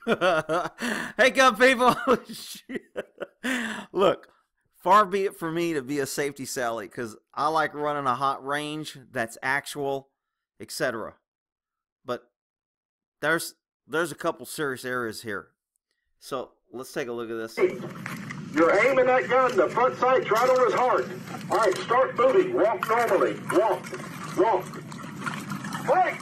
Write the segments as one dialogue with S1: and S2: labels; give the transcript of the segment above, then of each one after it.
S1: Hey, gun people! Look, far be it for me to be a safety Sally, because I like running a hot range that's actual, etc. But there's there's a couple serious areas here. So let's take a look at this.
S2: You're aiming that gun, the front sight's right on his heart. All right, start moving. Walk normally. Walk. Walk. Fight!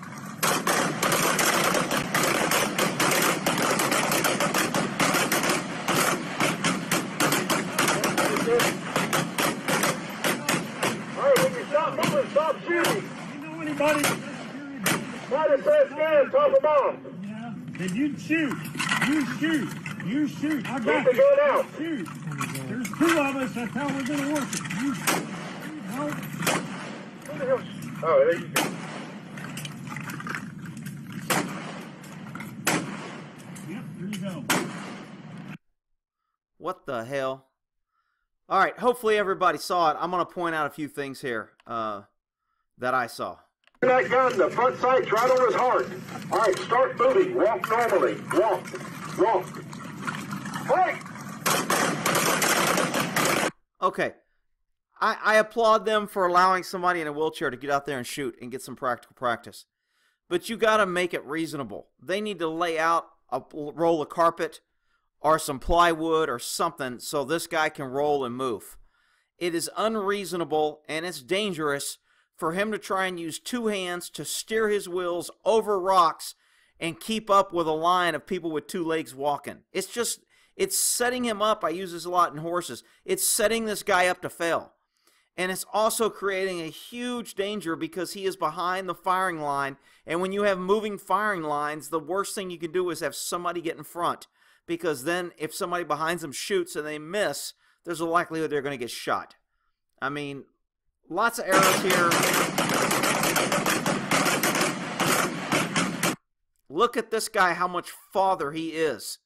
S2: All right, when you stop moving, stop shooting.
S3: You know anybody?
S2: Try to say scan, top them off.
S3: Yeah. Then you shoot. You shoot. You shoot. I
S2: Keep
S3: got
S2: the
S3: you.
S2: gun out.
S3: Shoot. There's two of us. That's how we're going to work it. You shoot. No.
S2: What the hell? Oh, there you go.
S3: Yep, here you go.
S1: What the hell? All right, hopefully everybody saw it. I'm going to point out a few things here that I saw.
S2: That gun, the front sight's right on his heart. All right, start moving. Walk normally. Walk. Walk. Fight!
S1: Okay, I applaud them for allowing somebody in a wheelchair to get out there and shoot and get some practical practice. But you got to make it reasonable. They need to lay out a roll of carpet or some plywood or something so this guy can roll and move. It is unreasonable and it's dangerous for him to try and use two hands to steer his wheels over rocks and keep up with a line of people with two legs walking. It's setting him up. I use this a lot in horses. It's setting this guy up to fail. And it's also creating a huge danger because he is behind the firing line. And when you have moving firing lines, the worst thing you can do is have somebody get in front. Because then if somebody behind them shoots and they miss, there's a likelihood they're going to get shot. I mean, lots of errors here. Look at this guy, how much farther he is.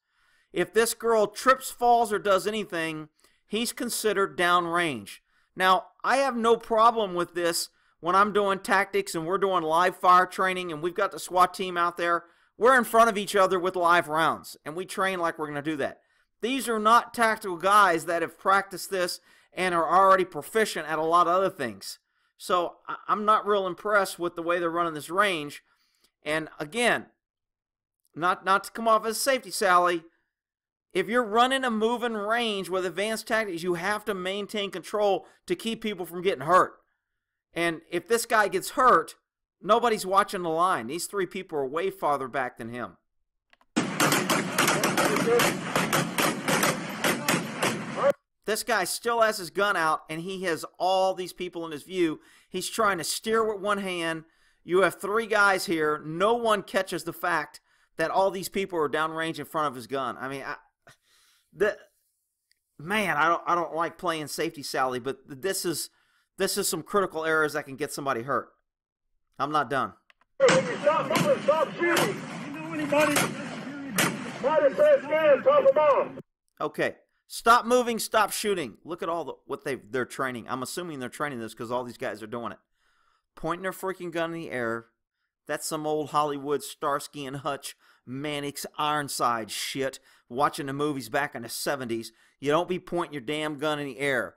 S1: If this girl trips, falls, or does anything, he's considered downrange. Now, I have no problem with this when I'm doing tactics and we're doing live fire training and we've got the SWAT team out there. We're in front of each other with live rounds, and we train like we're going to do that. These are not tactical guys that have practiced this and are already proficient at a lot of other things. So I'm not real impressed with the way they're running this range. And again, not to come off as a safety Sally, if you're running a moving range with advanced tactics, you have to maintain control to keep people from getting hurt. And if this guy gets hurt, nobody's watching the line. These three people are way farther back than him. This guy still has his gun out, and he has all these people in his view. He's trying to steer with one hand. You have three guys here. No one catches the fact that all these people are downrange in front of his gun. I mean, I don't like playing safety Sally, but this is some critical errors that can get somebody hurt. I'm not done.
S2: When you stop moving, stop shooting.
S3: You know anybody?
S2: Try to say scan, top them off.
S1: Okay. Stop moving, stop shooting. Look at all what they're training. I'm assuming they're training this because all these guys are doing it. Pointing their freaking gun in the air. That's some old Hollywood Starsky and Hutch, Mannix, Ironside shit. Watching the movies back in the 70s. You don't be pointing your damn gun in the air.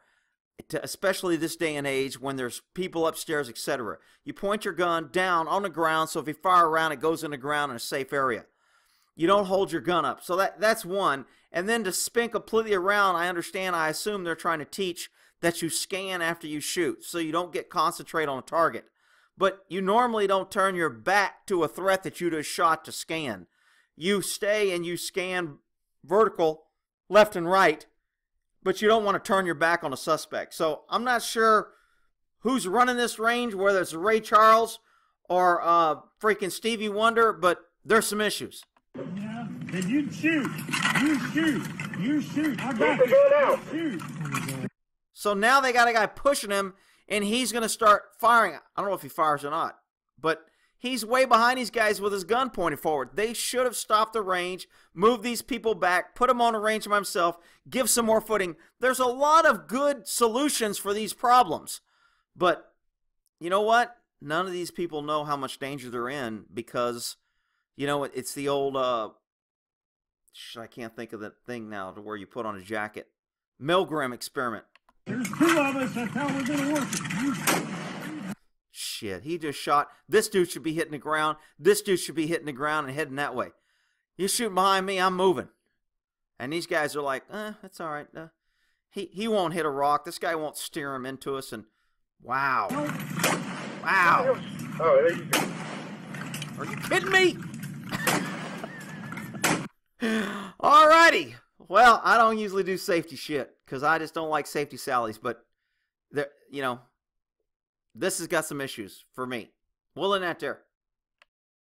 S1: Especially this day and age when there's people upstairs, etc. You point your gun down on the ground, so if you fire around, it goes in the ground in a safe area. You don't hold your gun up. So that's one. And then to spin completely around, I assume they're trying to teach that you scan after you shoot, so you don't get concentrate on a target. But you normally don't turn your back to a threat that you just shot to scan. You stay and you scan vertical, left and right, but you don't want to turn your back on a suspect. So I'm not sure who's running this range, whether it's Ray Charles or freaking Stevie Wonder, but there's some issues.
S3: Yeah. Then you shoot. You shoot. You shoot. I got
S2: Keep the gun out.
S3: Shoot.
S1: So now they got a guy pushing him, and he's going to start firing. I don't know if he fires or not, but he's way behind these guys with his gun pointed forward. They should have stopped the range, moved these people back, put him on a range by himself, give some more footing. There's a lot of good solutions for these problems. But you know what? None of these people know how much danger they're in because, you know, it's the old I can't think of the thing now to where you put on a jacket. Milgram experiment.
S3: There's 2 of us. That's how we're going to work it.
S1: Shit, he just shot. This dude should be hitting the ground. This dude should be hitting the ground and heading that way. You shoot behind me, I'm moving. And these guys are like, that's all right. He won't hit a rock. This guy won't steer him into us. And wow. Wow.
S2: Oh, there you go.
S1: Are you kidding me? Alrighty. Well, I don't usually do safety shit because I just don't like safety sallies. But, there, you know, this has got some issues for me. We'll end that there.